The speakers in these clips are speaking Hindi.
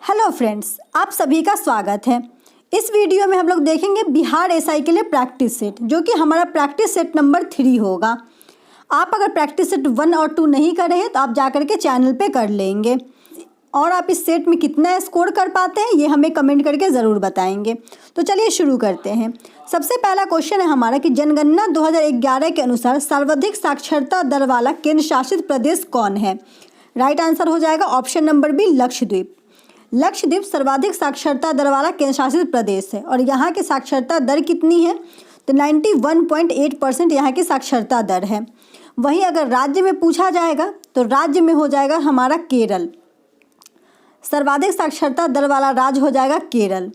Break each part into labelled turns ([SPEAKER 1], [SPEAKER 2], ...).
[SPEAKER 1] हेलो फ्रेंड्स, आप सभी का स्वागत है। इस वीडियो में हम लोग देखेंगे बिहार एसआई के लिए प्रैक्टिस सेट, जो कि हमारा प्रैक्टिस सेट नंबर 3 होगा। आप अगर प्रैक्टिस सेट 1 और 2 नहीं कर रहे हैं तो आप जाकर के चैनल पे कर लेंगे, और आप इस सेट में कितना स्कोर कर पाते हैं ये हमें कमेंट करके ज़रूर बताएंगे। तो चलिए शुरू करते हैं। सबसे पहला क्वेश्चन है हमारा कि जनगणना 2011 के अनुसार सर्वाधिक साक्षरता दर वाला केंद्र शासित प्रदेश कौन है। राइट आंसर हो जाएगा option number B, Lakshadweep. Lakshadweep सर्वाधिक साक्षरता दर वाला केंद्र शासित प्रदेश है, और यहाँ की साक्षरता दर कितनी है तो 91.8% यहाँ की साक्षरता दर है। वहीं अगर राज्य में पूछा जाएगा तो राज्य में हो जाएगा हमारा केरल। सर्वाधिक साक्षरता दर वाला राज्य हो जाएगा केरल।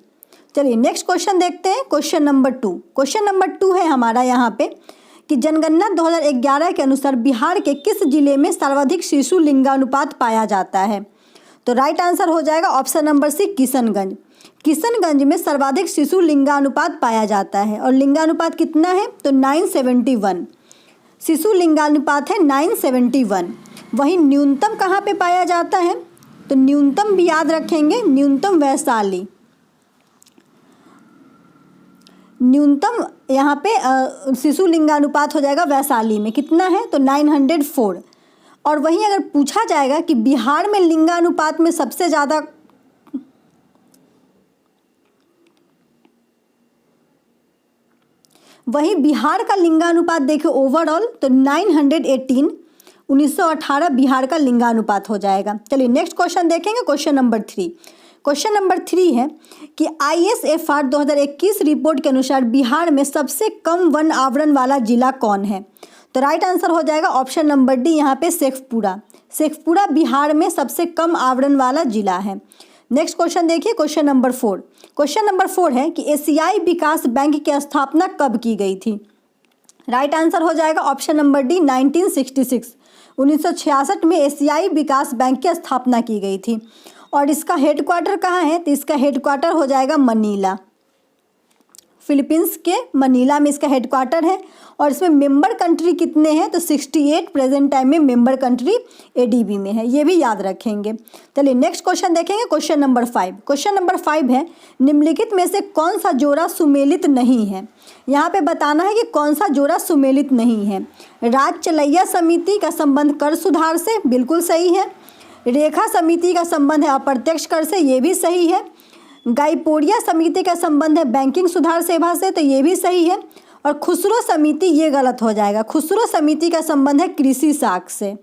[SPEAKER 1] चलिए नेक्स्ट क्वेश्चन देखते हैं, क्वेश्चन नंबर 2। क्वेश्चन नंबर 2 है हमारा यहाँ पे कि जनगणना 2011 के अनुसार बिहार के किस जिले में सर्वाधिक शिशु लिंगानुपात पाया जाता है। तो राइट आंसर हो जाएगा option number C, Kishanganj. Kishanganj में सर्वाधिक शिशु लिंगानुपात पाया जाता है, और लिंगानुपात कितना है तो 971। शिशु लिंगानुपात है 971। वहीं न्यूनतम कहाँ पे पाया जाता है तो न्यूनतम भी याद रखेंगे, न्यूनतम वैशाली। न्यूनतम यहाँ पे शिशु लिंगानुपात हो जाएगा वैशाली में, कितना है तो 904। और वहीं अगर पूछा जाएगा कि बिहार में लिंगानुपात में सबसे ज़्यादा वहीं बिहार का लिंगानुपात देखिए ओवरऑल तो 918, 1918 बिहार का लिंगानुपात हो जाएगा। चलिए नेक्स्ट क्वेश्चन देखेंगे, क्वेश्चन नंबर 3। क्वेश्चन नंबर 3 है कि ISFR 2021 रिपोर्ट के अनुसार बिहार में सबसे कम वन आवरण वाला जिला कौन है। तो राइट आंसर हो जाएगा ऑप्शन नंबर डी, यहाँ पे शेखपुरा। शेखपुरा बिहार में सबसे कम आवरण वाला जिला है। नेक्स्ट क्वेश्चन देखिए, क्वेश्चन नंबर 4। क्वेश्चन नंबर 4 है कि एशियाई विकास बैंक की स्थापना कब की गई थी। राइट आंसर हो जाएगा ऑप्शन नंबर डी, 1966। 1966 में एशियाई विकास बैंक की स्थापना की गई थी। और इसका हेडक्वार्टर कहाँ है तो इसका हेडक्वार्टर हो जाएगा मनीला। फिलीपींस के मनीला में इसका हेडक्वार्टर है। और इसमें मेंबर कंट्री कितने हैं तो 68 प्रेजेंट टाइम में मेंबर कंट्री ADB में है, ये भी याद रखेंगे। चलिए नेक्स्ट क्वेश्चन देखेंगे, क्वेश्चन नंबर 5। क्वेश्चन नंबर 5 है निम्नलिखित में से कौन सा जोड़ा सुमेलित नहीं है। यहाँ पे बताना है कि कौन सा जोड़ा सुमेलित नहीं है। राज्य चलैया समिति का संबंध कर सुधार से, बिल्कुल सही है। रेखा समिति का संबंध है अप्रत्यक्ष कर से, ये भी सही है। गाइपोरिया समिति का संबंध है बैंकिंग सुधार सेवा से, तो ये भी सही है। और खुसरो समिति ये गलत हो जाएगा। खुसरो समिति का संबंध है कृषि साख से,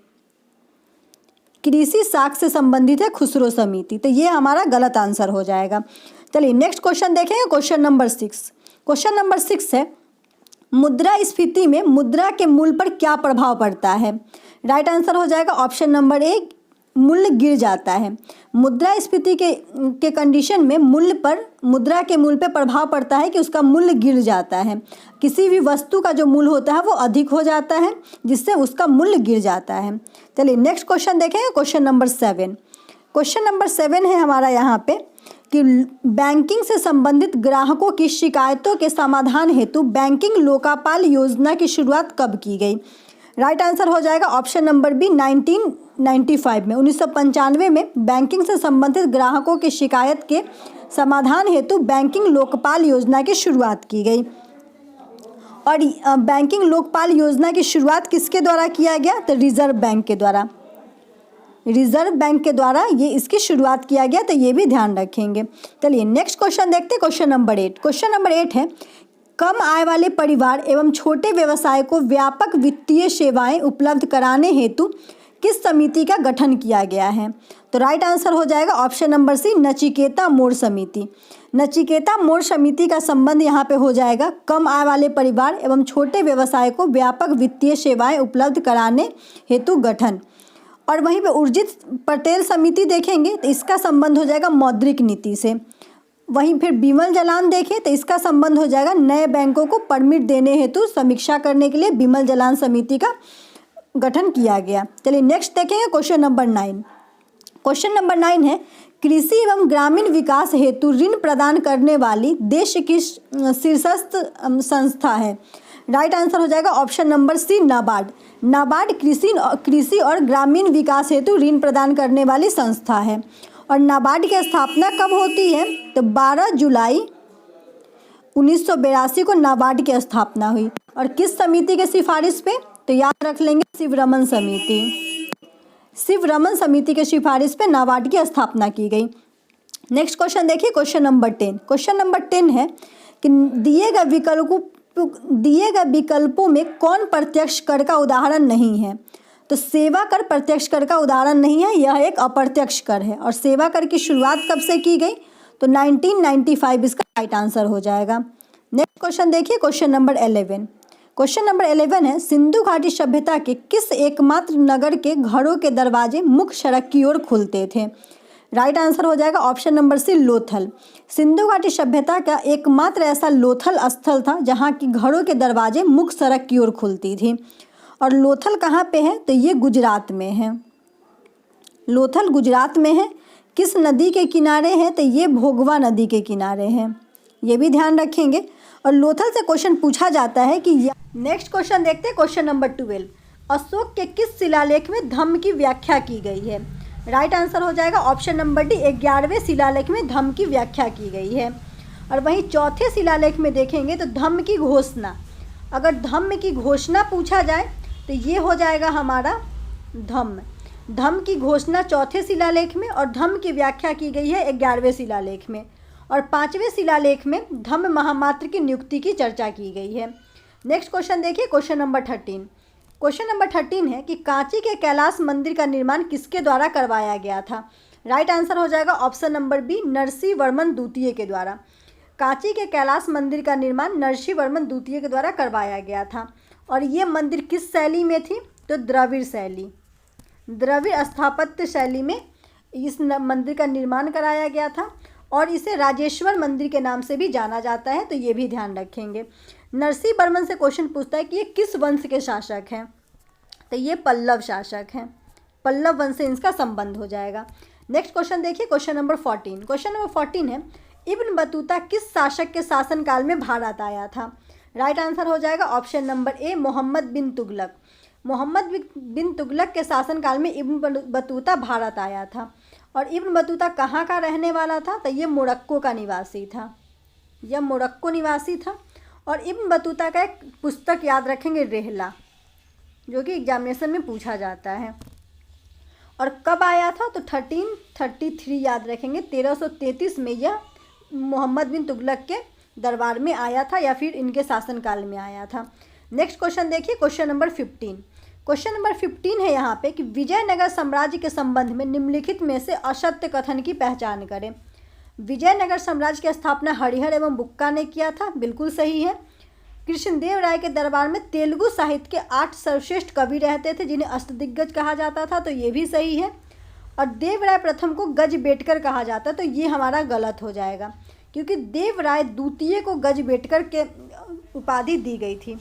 [SPEAKER 1] कृषि साख से संबंधित है खुसरो समिति, तो ये हमारा गलत आंसर हो जाएगा। चलिए नेक्स्ट क्वेश्चन देखेंगे, क्वेश्चन नंबर 6। क्वेश्चन नंबर 6 है मुद्रास्फीति में मुद्रा के मूल्य पर क्या प्रभाव पड़ता है। राइट आंसर हो जाएगा ऑप्शन नंबर ए, मूल्य गिर जाता है। मुद्रास्फीति के कंडीशन में मुद्रा के मूल्य पर प्रभाव पड़ता है कि उसका मूल्य गिर जाता है। किसी भी वस्तु का जो मूल्य होता है वो अधिक हो जाता है, जिससे उसका मूल्य गिर जाता है। चलिए नेक्स्ट क्वेश्चन देखेंगे, क्वेश्चन नंबर 7। क्वेश्चन नंबर 7 है हमारा यहाँ पे कि बैंकिंग से संबंधित ग्राहकों की शिकायतों के समाधान हेतु बैंकिंग लोकापाल योजना की शुरुआत कब की गई। राइट आंसर हो जाएगा ऑप्शन नंबर बी, 1995 में, 1995 में बैंकिंग से संबंधित ग्राहकों की शिकायत के समाधान हेतु बैंकिंग लोकपाल योजना की शुरुआत की गई। और बैंकिंग लोकपाल योजना की शुरुआत किसके द्वारा किया गया तो रिजर्व बैंक के द्वारा। रिजर्व बैंक के द्वारा ये इसकी शुरुआत किया गया, तो ये भी ध्यान रखेंगे। चलिए नेक्स्ट क्वेश्चन देखते हैं, क्वेश्चन नंबर 8। क्वेश्चन नंबर 8 है कम आय वाले परिवार एवं छोटे व्यवसाय को व्यापक वित्तीय सेवाएं उपलब्ध कराने हेतु किस समिति का गठन किया गया है। तो राइट आंसर हो जाएगा ऑप्शन नंबर सी, नचिकेता मोड़ समिति। नचिकेता मोड़ समिति का संबंध यहाँ पे हो जाएगा कम आय वाले परिवार एवं छोटे व्यवसाय को व्यापक वित्तीय सेवाएं उपलब्ध कराने हेतु गठन। और वहीं पे उर्जित पटेल समिति देखेंगे तो इसका संबंध हो जाएगा मौद्रिक नीति से। वहीं फिर बिमल जलान देखें तो इसका संबंध हो जाएगा नए बैंकों को परमिट देने हेतु समीक्षा करने के लिए बिमल जलान समिति का गठन किया गया। चलिए नेक्स्ट देखेंगे, क्वेश्चन नंबर 9। क्वेश्चन नंबर 9 है कृषि एवं ग्रामीण विकास हेतु ऋण प्रदान करने वाली देश की शीर्षस्थ संस्था है। राइट आंसर हो जाएगा option number C, NABARD. NABARD कृषि और ग्रामीण विकास हेतु ऋण प्रदान करने वाली संस्था है। और नाबार्ड की स्थापना कब होती है? तो 12 जुलाई 1982 को नाबार्ड की स्थापना हुई। और किस समिति के सिफारिश पे? तो याद रख लेंगे, शिवरमन समिति। शिवरमन समिति के सिफारिश पे नाबार्ड की स्थापना की गई। नेक्स्ट क्वेश्चन देखिए, क्वेश्चन नंबर 10। क्वेश्चन नंबर 10 है कि दिए गए विकल्पों में कौन प्रत्यक्ष कर का उदाहरण नहीं है? तो सेवा कर प्रत्यक्ष कर का उदाहरण नहीं है, यह एक अप्रत्यक्ष कर है। और सेवा कर की शुरुआत कब से की गई? तो 1995 इसका राइट आंसर हो जाएगा। नेक्स्ट क्वेश्चन देखिए, क्वेश्चन नंबर 11। क्वेश्चन नंबर 11 है, सिंधु घाटी सभ्यता के किस एकमात्र नगर के घरों के दरवाजे मुख्य सड़क की ओर खुलते थे? राइट आंसर हो जाएगा option number C, Lothal. Sindhu घाटी सभ्यता का एकमात्र ऐसा लोथल स्थल था जहाँ की घरों के दरवाजे मुख्य सड़क की ओर खुलती थी। और लोथल कहाँ पे है? तो ये गुजरात में है। लोथल गुजरात में है। किस नदी के किनारे है? तो ये भोगवा नदी के किनारे है, ये भी ध्यान रखेंगे। और लोथल से क्वेश्चन पूछा जाता है कि नेक्स्ट क्वेश्चन देखते हैं, क्वेश्चन नंबर 12। अशोक के किस शिलालेख में धम्म की व्याख्या की गई है? राइट आंसर हो जाएगा ऑप्शन नंबर डी, 11वें शिलालेख में धम्म की व्याख्या की गई है। और वहीं चौथे शिलालेख में देखेंगे तो धम्म की घोषणा, अगर धम्म की घोषणा पूछा जाए तो ये हो जाएगा हमारा धम्म की घोषणा चौथे शिलालेख में, और धम्म की व्याख्या की गई है 11वें शिलालेख में। और 5वें शिलालेख में धम्म महामात्र की नियुक्ति की चर्चा की गई है। नेक्स्ट क्वेश्चन देखिए, क्वेश्चन नंबर 13। क्वेश्चन नंबर 13 है कि कांची के कैलाश मंदिर का निर्माण किसके द्वारा करवाया गया था? राइट आंसर हो जाएगा option number B, Narasimha Varman द्वितीय के द्वारा। कांची के कैलाश मंदिर का निर्माण नरसिंह वर्मन द्वितीय के द्वारा करवाया गया था। और ये मंदिर किस शैली में थी? तो द्रविड़ शैली, द्रविड़ स्थापत्य शैली में इस मंदिर का निर्माण कराया गया था। और इसे राजेश्वर मंदिर के नाम से भी जाना जाता है, तो ये भी ध्यान रखेंगे। नरसिंह वर्मन से क्वेश्चन पूछता है कि ये किस वंश के शासक हैं? तो ये पल्लव शासक हैं, पल्लव वंश से इनका संबंध हो जाएगा। नेक्स्ट क्वेश्चन देखिए, क्वेश्चन नंबर 14। क्वेश्चन नंबर 14 है, इब्न बतूता किस शासक के शासनकाल में भारत आया था? राइट आंसर हो जाएगा ऑप्शन नंबर ए, मोहम्मद बिन तुगलक। मोहम्मद बिन तुगलक के शासनकाल में इब्न बतूता भारत आया था। और इब्न बतूता कहाँ का रहने वाला था? तो ये मोरक्को का निवासी था, यह मोरक्को निवासी था। और इब्न बतूता का एक पुस्तक याद रखेंगे, रेहला, जो कि एग्जामिनेशन में पूछा जाता है। और कब आया था? तो 1333 याद रखेंगे, 1333 में यह मोहम्मद बिन तुगलक के दरबार में आया था, या फिर इनके शासनकाल में आया था। नेक्स्ट क्वेश्चन देखिए, क्वेश्चन नंबर 15। क्वेश्चन नंबर 15 है यहाँ पे कि विजयनगर साम्राज्य के संबंध में निम्नलिखित में से असत्य कथन की पहचान करें। विजयनगर साम्राज्य की स्थापना हरिहर एवं बुक्का ने किया था, बिल्कुल सही है। कृष्णदेव राय के दरबार में तेलुगु साहित्य के 8 सर्वश्रेष्ठ कवि रहते थे जिन्हें अष्टदिग्गज कहा जाता था, तो ये भी सही है। और देवराय प्रथम को गजबेटकर कहा जाता, तो ये हमारा गलत हो जाएगा, क्योंकि देवराय द्वितीय को गजबेटकर के उपाधि दी गई थी।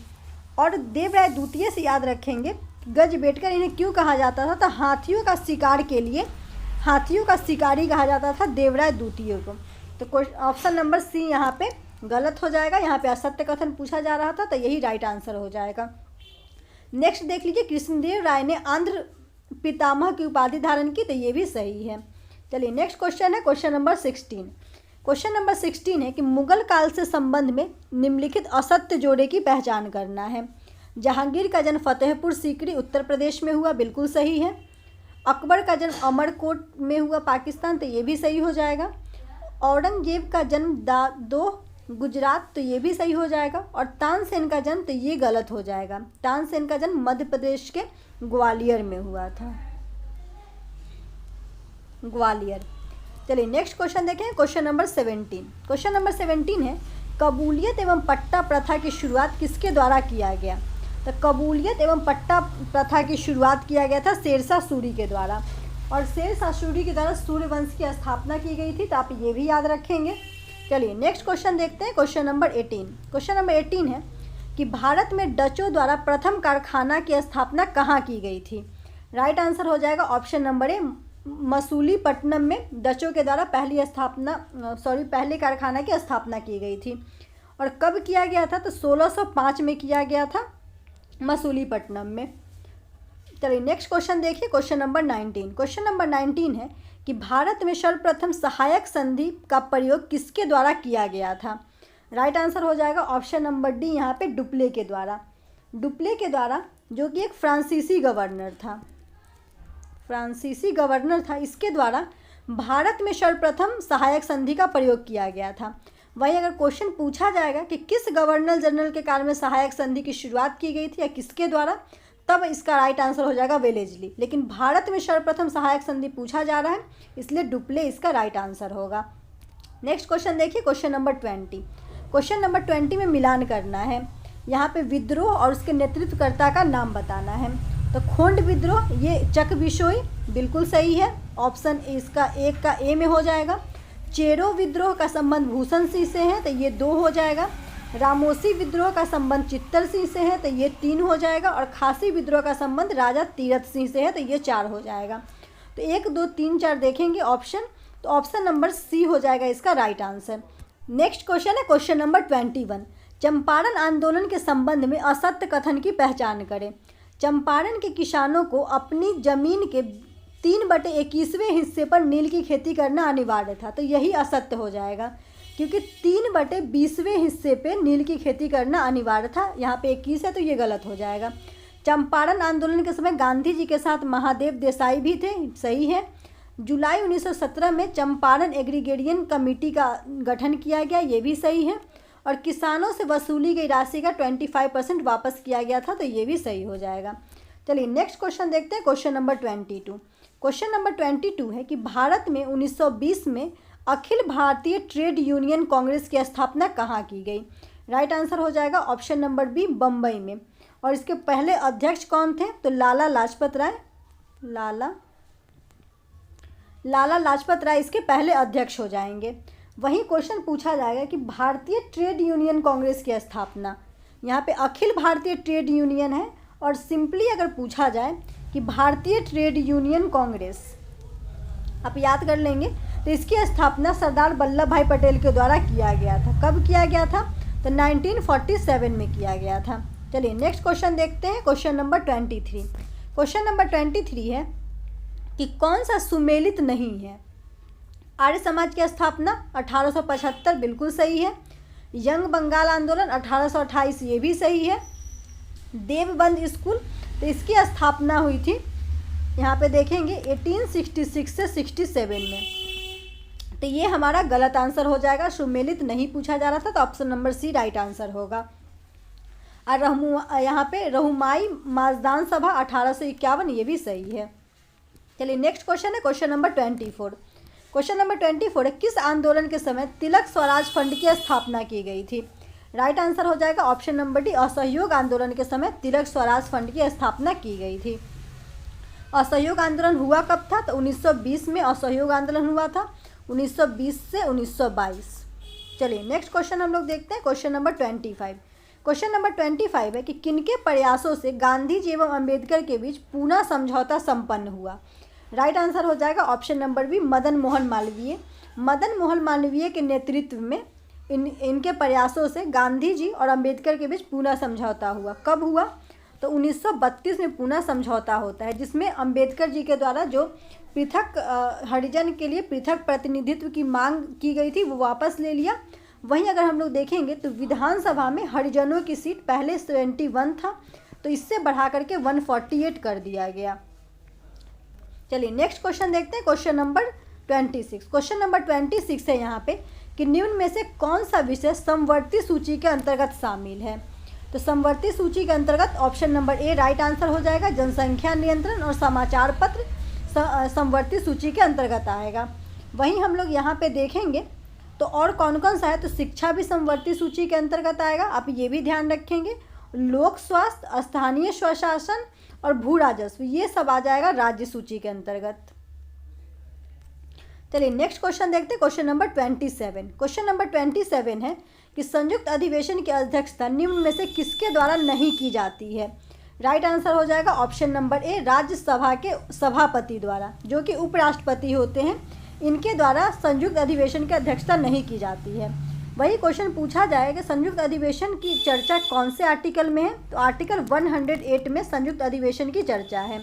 [SPEAKER 1] और देवराय द्वितीय से याद रखेंगे, गजबेटकर इन्हें क्यों कहा जाता था? तो हाथियों का शिकार के लिए, हाथियों का शिकारी कहा जाता था देवराय द्वितीय को। तो ऑप्शन नंबर सी यहाँ पे गलत हो जाएगा, यहाँ पे असत्य कथन पूछा जा रहा था, तो यही राइट आंसर हो जाएगा। नेक्स्ट देख लीजिए, कृष्णदेव राय ने आंध्र पितामह की उपाधि धारण की, तो ये भी सही है। चलिए नेक्स्ट क्वेश्चन है, क्वेश्चन नंबर 16। क्वेश्चन नंबर 16 है कि मुगल काल से संबंध में निम्नलिखित असत्य जोड़े की पहचान करना है। जहांगीर का जन्म फतेहपुर सीकरी उत्तर प्रदेश में हुआ, बिल्कुल सही है। अकबर का जन्म अमरकोट में हुआ पाकिस्तान, तो ये भी सही हो जाएगा। औरंगजेब का जन्म दादोह गुजरात, तो ये भी सही हो जाएगा। और तानसेन का जन्म, तो ये गलत हो जाएगा, तानसेन का जन्म मध्य प्रदेश के ग्वालियर में हुआ था, ग्वालियर। चलिए नेक्स्ट क्वेश्चन देखें, क्वेश्चन नंबर 17। क्वेश्चन नंबर 17 है कबूलियत एवं पट्टा प्रथा की शुरुआत किसके द्वारा किया गया? तो कबूलियत एवं पट्टा प्रथा की शुरुआत किया गया था शेरशाह सूरी के द्वारा। और शेरशाह सूरी के द्वारा सूर्यवंश की स्थापना की गई थी, तो आप ये भी याद रखेंगे। चलिए नेक्स्ट क्वेश्चन देखते हैं, क्वेश्चन नंबर 18। क्वेश्चन नंबर 18 है कि भारत में डचों द्वारा प्रथम कारखाना की स्थापना कहाँ की गई थी? राइट आंसर हो जाएगा ऑप्शन नंबर ए, मसूलीपट्टनम में डचों के द्वारा पहले कारखाना की स्थापना की गई थी। और कब किया गया था? तो 1605 में किया गया था मसूलीपट्टनम में। चलिए नेक्स्ट क्वेश्चन देखिए, क्वेश्चन नंबर 19। क्वेश्चन नंबर 19 है कि भारत में सर्वप्रथम सहायक संधि का प्रयोग किसके द्वारा किया गया था। राइट आंसर हो जाएगा ऑप्शन नंबर डी, यहाँ पे डुप्ले के द्वारा। डुप्ले के द्वारा, जो कि एक फ्रांसीसी गवर्नर था, फ्रांसीसी गवर्नर था, इसके द्वारा भारत में सर्वप्रथम सहायक संधि का प्रयोग किया गया था। वहीं अगर क्वेश्चन पूछा जाएगा कि किस गवर्नर जनरल के काल में सहायक संधि की शुरुआत की गई थी या किसके द्वारा, तब इसका राइट आंसर हो जाएगा वेलेस्ली। लेकिन भारत में सर्वप्रथम सहायक संधि पूछा जा रहा है, इसलिए डुप्ले इसका राइट आंसर होगा। नेक्स्ट क्वेश्चन देखिए, क्वेश्चन नंबर 20। क्वेश्चन नंबर 20 में मिलान करना है। यहाँ पे विद्रोह और उसके नेतृत्वकर्ता का नाम बताना है। तो खोंड विद्रोह, ये चक बिशोई, बिल्कुल सही है, ऑप्शन इसका एक का ए में हो जाएगा। चेरो विद्रोह का संबंध भूषण सिंह से है, तो ये 2 हो जाएगा। रामोसी विद्रोह का संबंध चित्तर सिंह से है, तो ये 3 हो जाएगा। और खासी विद्रोह का संबंध राजा तीरथ सिंह से है, तो ये 4 हो जाएगा। तो 1 2 3 4 देखेंगे ऑप्शन, तो ऑप्शन नंबर सी हो जाएगा इसका राइट आंसर। नेक्स्ट क्वेश्चन है क्वेश्चन नंबर 21। चंपारण आंदोलन के संबंध में असत्य कथन की पहचान करें। चंपारण के किसानों को अपनी जमीन के 3/21वें हिस्से पर नील की खेती करना अनिवार्य था, तो यही असत्य हो जाएगा, क्योंकि 3/20वें हिस्से पे नील की खेती करना अनिवार्य था। यहाँ पे 21 है, तो ये गलत हो जाएगा। चंपारण आंदोलन के समय गांधी जी के साथ महादेव देसाई भी थे, सही है। जुलाई 1917 में चंपारण एग्रीगेरियन कमेटी का गठन किया गया, ये भी सही है। और किसानों से वसूली गई राशि का 25% वापस किया गया था, तो ये भी सही हो जाएगा। चलिए नेक्स्ट क्वेश्चन देखते हैं, क्वेश्चन नंबर 22। क्वेश्चन नंबर 22 है कि भारत में 1920 में अखिल भारतीय ट्रेड यूनियन कांग्रेस की स्थापना कहाँ की गई। राइट आंसर हो जाएगा ऑप्शन नंबर बी, बम्बई में। और इसके पहले अध्यक्ष कौन थे, तो लाला लाजपत राय। लाला लाजपत राय इसके पहले अध्यक्ष हो जाएंगे। वहीं क्वेश्चन पूछा जाएगा कि भारतीय ट्रेड यूनियन कांग्रेस की स्थापना, यहाँ पे अखिल भारतीय ट्रेड यूनियन है, और सिंपली अगर पूछा जाए कि भारतीय ट्रेड यूनियन कांग्रेस, आप याद कर लेंगे, तो इसकी स्थापना सरदार वल्लभ भाई पटेल के द्वारा किया गया था। कब किया गया था, तो 1947 में किया गया था। चलिए नेक्स्ट क्वेश्चन देखते हैं, क्वेश्चन नंबर 23। क्वेश्चन नंबर 23 है कि कौन सा सुमेलित नहीं है। आर्य समाज की स्थापना 1875, बिल्कुल सही है। यंग बंगाल आंदोलन 1828, ये भी सही है। देवबंद स्कूल, तो इसकी स्थापना हुई थी, यहाँ पे देखेंगे 1866 से 67 में, तो ये हमारा गलत आंसर हो जाएगा। सुमेलित नहीं पूछा जा रहा था, तो option number C right answer होगा। और यहाँ पे रहनुमाई माजदान सभा 1851, ये भी सही है। चलिए नेक्स्ट क्वेश्चन है क्वेश्चन नंबर 24। क्वेश्चन नंबर 24 है किस आंदोलन के समय तिलक स्वराज फंड की स्थापना की गई थी। राइट आंसर हो जाएगा ऑप्शन नंबर डी, असहयोग आंदोलन के समय तिलक स्वराज फंड की स्थापना की गई थी। असहयोग आंदोलन हुआ कब था, तो 1920 में असहयोग आंदोलन हुआ था, 1920 से 1922। चलिए नेक्स्ट क्वेश्चन हम लोग देखते हैं, क्वेश्चन नंबर 25। क्वेश्चन नंबर 25 है कि किनके प्रयासों से गांधी जी एवं अंबेडकर के बीच पूना समझौता संपन्न हुआ। राइट आंसर हो जाएगा option number B, Madan Mohan Malviya. Madan Mohan Malviya के नेतृत्व में इनके प्रयासों से गांधी जी और अंबेडकर के बीच पूना समझौता हुआ। कब हुआ, तो 1932 में पूना समझौता होता है, जिसमें अंबेडकर जी के द्वारा जो पृथक हरिजन के लिए पृथक प्रतिनिधित्व की मांग की गई थी, वो वापस ले लिया। वहीं अगर हम लोग देखेंगे तो विधानसभा में हरिजनों की सीट पहले 71 था, तो इससे बढ़ा करके 148 कर दिया गया। चलिए नेक्स्ट क्वेश्चन देखते हैं, क्वेश्चन नंबर 26। क्वेश्चन नंबर 26 है यहाँ पे कि निम्न में से कौन सा विषय समवर्ती सूची के अंतर्गत शामिल है। तो समवर्ती सूची के अंतर्गत option number A right answer हो जाएगा। जनसंख्या नियंत्रण और समाचार पत्र समवर्ती सूची के अंतर्गत आएगा। वहीं हम लोग यहाँ पे देखेंगे तो और कौन कौन सा है, तो शिक्षा भी समवर्ती सूची के अंतर्गत आएगा, आप ये भी ध्यान रखेंगे। लोक स्वास्थ्य, स्थानीय स्वशासन और भू राजस्व, ये सब आ जाएगा राज्य सूची के अंतर्गत। चलिए नेक्स्ट क्वेश्चन देखते हैं, क्वेश्चन नंबर 27। क्वेश्चन नंबर 27 है कि संयुक्त अधिवेशन की अध्यक्षता निम्न में से किसके द्वारा नहीं की जाती है। राइट आंसर हो जाएगा ऑप्शन नंबर ए, राज्यसभा के सभापति द्वारा, जो कि उपराष्ट्रपति होते हैं, इनके द्वारा संयुक्त अधिवेशन की अध्यक्षता नहीं की जाती है। वही क्वेश्चन पूछा जाएगा कि संयुक्त अधिवेशन की चर्चा कौन से आर्टिकल में है, तो आर्टिकल 108 में संयुक्त अधिवेशन की चर्चा है।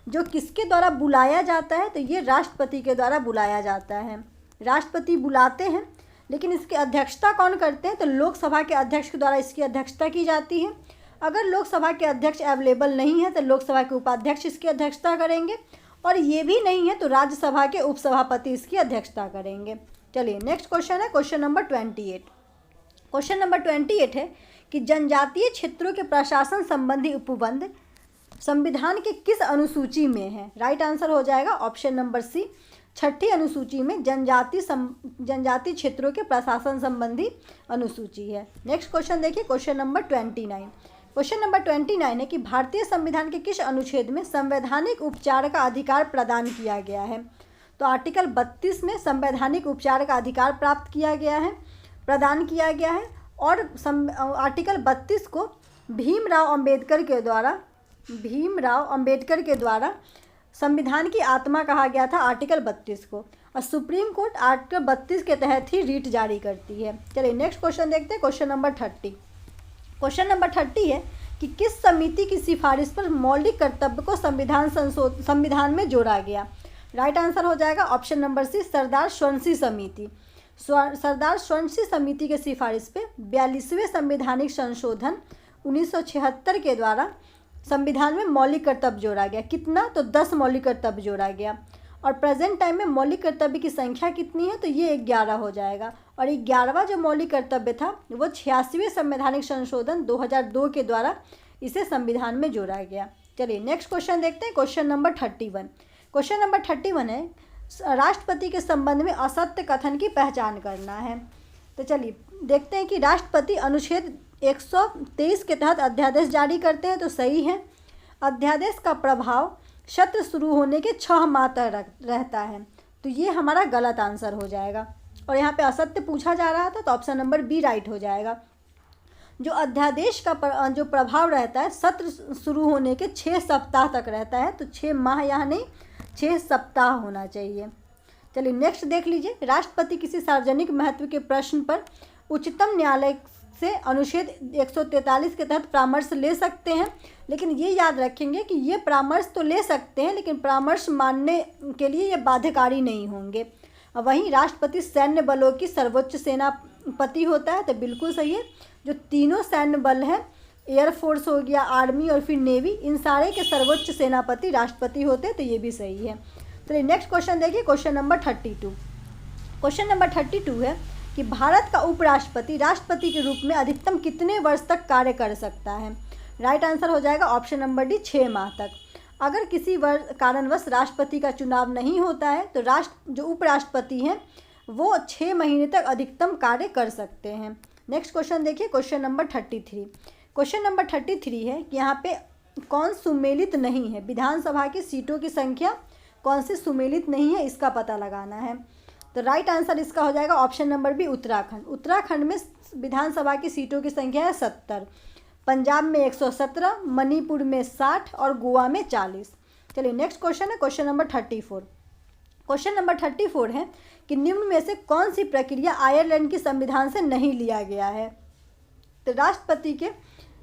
[SPEAKER 1] जो किसके द्वारा बुलाया जाता है, तो ये राष्ट्रपति के द्वारा बुलाया जाता है। राष्ट्रपति बुलाते हैं, लेकिन इसकी अध्यक्षता कौन करते हैं, तो लोकसभा के अध्यक्ष के द्वारा इसकी अध्यक्षता की जाती है। अगर लोकसभा के अध्यक्ष अवेलेबल नहीं है तो लोकसभा के उपाध्यक्ष इसकी अध्यक्षता करेंगे, और ये भी नहीं है तो राज्यसभा के उपसभापति इसकी अध्यक्षता करेंगे। चलिए नेक्स्ट क्वेश्चन है क्वेश्चन नंबर 28। क्वेश्चन नंबर 28 है कि जनजातीय क्षेत्रों के प्रशासन संबंधी उपबंध संविधान के किस अनुसूची में है। राइट आंसर हो जाएगा ऑप्शन नंबर सी, 6ठी अनुसूची में जनजातीय क्षेत्रों के प्रशासन संबंधी अनुसूची है। नेक्स्ट क्वेश्चन देखिए क्वेश्चन नंबर 29। क्वेश्चन नंबर 29 है कि भारतीय संविधान के किस अनुच्छेद में संवैधानिक उपचार का अधिकार प्रदान किया गया है। तो आर्टिकल 32 में संवैधानिक उपचार का अधिकार प्राप्त किया गया है, प्रदान किया गया है। और आर्टिकल 32 को भीमराव अंबेडकर के द्वारा संविधान की आत्मा कहा गया था आर्टिकल 32 को, और सुप्रीम कोर्ट आर्टिकल 32 के तहत ही रीट जारी करती है। चलिए नेक्स्ट क्वेश्चन देखते हैं क्वेश्चन नंबर 30। क्वेश्चन नंबर 30 है कि किस समिति की सिफारिश पर मौलिक कर्तव्य को संविधान में जोड़ा गया। राइट आंसर हो जाएगा ऑप्शन नंबर सी, सरदार स्वर्ण समिति। सरदार स्वर्ण समिति के सिफारिश पे 42वें संवैधानिक संशोधन 1976 के द्वारा संविधान में मौलिक कर्तव्य जोड़ा गया। कितना, तो 10 मौलिक कर्तव्य जोड़ा गया। और प्रेजेंट टाइम में मौलिक कर्तव्य की संख्या कितनी है, तो ये 11 हो जाएगा। और 11वां जो मौलिक कर्तव्य था वो 86वें संवैधानिक संशोधन 2002 के द्वारा इसे संविधान में जोड़ा गया। चलिए नेक्स्ट क्वेश्चन देखते हैं क्वेश्चन नंबर 31। क्वेश्चन नंबर 31 है राष्ट्रपति के संबंध में असत्य कथन की पहचान करना है। तो चलिए देखते हैं कि राष्ट्रपति अनुच्छेद 123 के तहत अध्यादेश जारी करते हैं, तो सही है। अध्यादेश का प्रभाव सत्र शुरू होने के 6 माह तक रहता है, तो ये हमारा गलत आंसर हो जाएगा। और यहाँ पे असत्य पूछा जा रहा था, तो ऑप्शन नंबर बी राइट हो जाएगा। जो अध्यादेश का जो प्रभाव रहता है सत्र शुरू होने के 6 सप्ताह तक रहता है, तो 6 माह यहाँ नहीं 6 सप्ताह होना चाहिए। चलिए नेक्स्ट देख लीजिए, राष्ट्रपति किसी सार्वजनिक महत्व के प्रश्न पर उच्चतम न्यायालय से अनुच्छेद 143 के तहत परामर्श ले सकते हैं, लेकिन ये याद रखेंगे कि ये परामर्श तो ले सकते हैं, लेकिन परामर्श मानने के लिए ये बाध्यकारी नहीं होंगे। वहीं राष्ट्रपति सैन्य बलों की सर्वोच्च सेनापति होता है, तो बिल्कुल सही है। जो तीनों सैन्य बल है, एयरफोर्स हो गया, आर्मी और फिर नेवी, इन सारे के सर्वोच्च सेनापति राष्ट्रपति होते हैं, तो ये भी सही है। चलिए नेक्स्ट क्वेश्चन देखिए क्वेश्चन नंबर 32। क्वेश्चन नंबर 32 है कि भारत का उपराष्ट्रपति राष्ट्रपति के रूप में अधिकतम कितने वर्ष तक कार्य कर सकता है। राइट आंसर हो जाएगा ऑप्शन नंबर डी 6 माह तक। अगर किसी कारणवश राष्ट्रपति का चुनाव नहीं होता है, तो जो उपराष्ट्रपति हैं वो 6 महीने तक अधिकतम कार्य कर सकते हैं। नेक्स्ट क्वेश्चन देखिए क्वेश्चन नंबर 33। क्वेश्चन नंबर 33 है कि यहाँ पे कौन सुमेलित नहीं है, विधानसभा की सीटों की संख्या कौन सी सुमेलित नहीं है, इसका पता लगाना है। तो राइट आंसर इसका हो जाएगा option number B Uttarakhand. Uttarakhand में विधानसभा की सीटों की संख्या है 70, पंजाब में 117, मणिपुर में 60 और गोवा में 40। चलिए नेक्स्ट क्वेश्चन है क्वेश्चन नंबर 34। क्वेश्चन नंबर 34 है कि निम्न में से कौन सी प्रक्रिया आयरलैंड की संविधान से नहीं लिया गया है। तो राष्ट्रपति के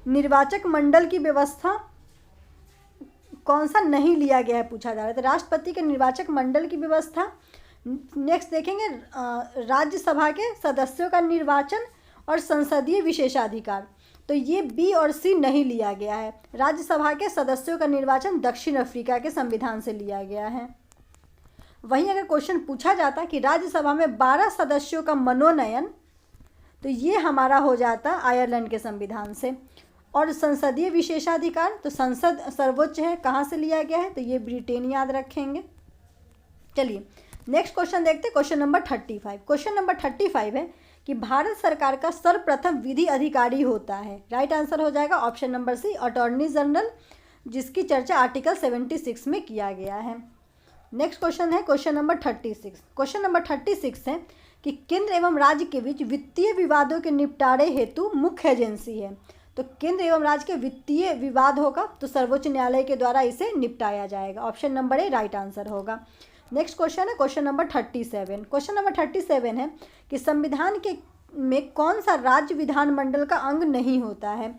[SPEAKER 1] निर्वाचक मंडल की व्यवस्था कौन सा नहीं लिया गया है पूछा जा रहा है। तो राष्ट्रपति के निर्वाचक मंडल की व्यवस्था, नेक्स्ट देखेंगे राज्यसभा के सदस्यों का निर्वाचन और संसदीय विशेषाधिकार, तो ये बी और सी नहीं लिया गया है। राज्यसभा के सदस्यों का निर्वाचन दक्षिण अफ्रीका के संविधान से लिया गया है। वहीं अगर क्वेश्चन पूछा जाता कि राज्यसभा में 12 सदस्यों का मनोनयन, तो ये हमारा हो जाता आयरलैंड के संविधान से। और संसदीय विशेषाधिकार, तो संसद सर्वोच्च है, कहाँ से लिया गया है, तो ये ब्रिटेन याद रखेंगे। चलिए नेक्स्ट क्वेश्चन देखते हैं क्वेश्चन नंबर 35। क्वेश्चन नंबर 35 है कि भारत सरकार का सर्वप्रथम विधि अधिकारी होता है। राइट आंसर हो जाएगा option number C attorney general, जिसकी चर्चा आर्टिकल 76 में किया गया है। नेक्स्ट क्वेश्चन है क्वेश्चन नंबर 36। क्वेश्चन नंबर 36 है कि केंद्र एवं राज्य के बीच वित्तीय विवादों के निपटारे हेतु मुख्य एजेंसी है। तो केंद्र एवं राज्य के वित्तीय विवाद होगा तो सर्वोच्च न्यायालय के द्वारा इसे निपटाया जाएगा। Option number A right answer होगा। नेक्स्ट क्वेश्चन है क्वेश्चन नंबर 37। क्वेश्चन नंबर 37 है कि संविधान के में कौन सा राज्य विधानमंडल का अंग नहीं होता है?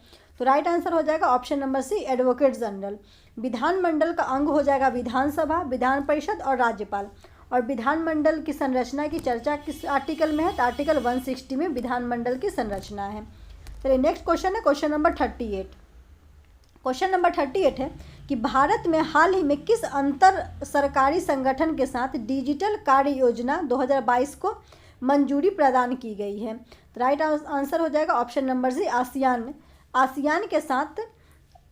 [SPEAKER 1] तो राइट आंसर हो जाएगा option number C, advocate general. विधानमंडल का अंग हो जाएगा विधानसभा, विधान परिषद और राज्यपाल। और विधानमंडल की संरचना की चर्चा किस आर्टिकल में है? तो आर्टिकल 160 में विधानमंडल की संरचना है। चलिए नेक्स्ट क्वेश्चन है क्वेश्चन नंबर 38। क्वेश्चन नंबर 38 है कि भारत में हाल ही में किस अंतर सरकारी संगठन के साथ डिजिटल कार्य योजना 2022 को मंजूरी प्रदान की गई है? तो राइट आंसर हो जाएगा option number C, ASEAN. ASEAN के साथ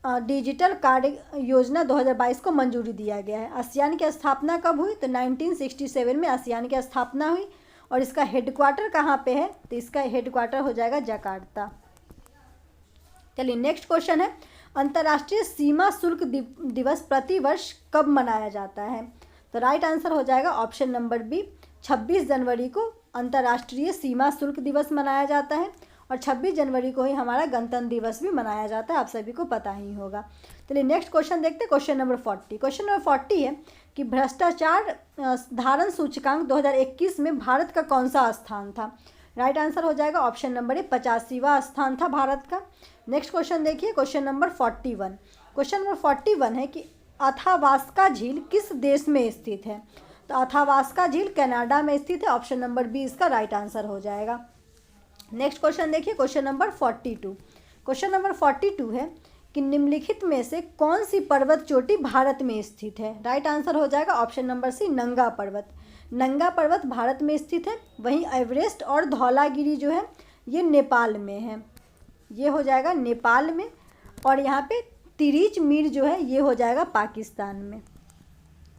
[SPEAKER 1] डिजिटल कार्य योजना 2022 को मंजूरी दिया गया है। आसियान की स्थापना कब हुई? तो 1967 में आसियान की स्थापना हुई। और इसका हेडक्वार्टर कहाँ पे है? तो इसका हेडक्वार्टर हो जाएगा जकार्ता। चलिए नेक्स्ट क्वेश्चन है, अंतर्राष्ट्रीय सीमा शुल्क दिवस प्रतिवर्ष कब मनाया जाता है? तो राइट आंसर हो जाएगा ऑप्शन नंबर बी, 26 जनवरी को अंतर्राष्ट्रीय सीमा शुल्क दिवस मनाया जाता है। और 26 जनवरी को ही हमारा गणतंत्र दिवस भी मनाया जाता है, आप सभी को पता ही होगा। चलिए नेक्स्ट क्वेश्चन देखते हैं, क्वेश्चन नंबर 40। क्वेश्चन नंबर 40 है कि भ्रष्टाचार धारण सूचकांक 2021 में भारत का कौन सा स्थान था? राइट आंसर हो जाएगा ऑप्शन नंबर ए, 85वां स्थान था भारत का। नेक्स्ट क्वेश्चन देखिए, क्वेश्चन नंबर 41। क्वेश्चन नंबर 41 है कि अथावास्का झील किस देश में स्थित है? तो अथावास्का झील कनाडा में स्थित है। ऑप्शन नंबर बी इसका राइट आंसर हो जाएगा। नेक्स्ट क्वेश्चन देखिए, क्वेश्चन नंबर 42। क्वेश्चन नंबर 42 है कि निम्नलिखित में से कौन सी पर्वत चोटी भारत में स्थित है? राइट आंसर हो जाएगा ऑप्शन नंबर सी, नंगा पर्वत। नंगा पर्वत भारत में स्थित है। वहीं एवरेस्ट और धौलागिरी जो है ये नेपाल में है, ये हो जाएगा नेपाल में। और यहाँ पे तिरिच मीर जो है ये हो जाएगा पाकिस्तान में,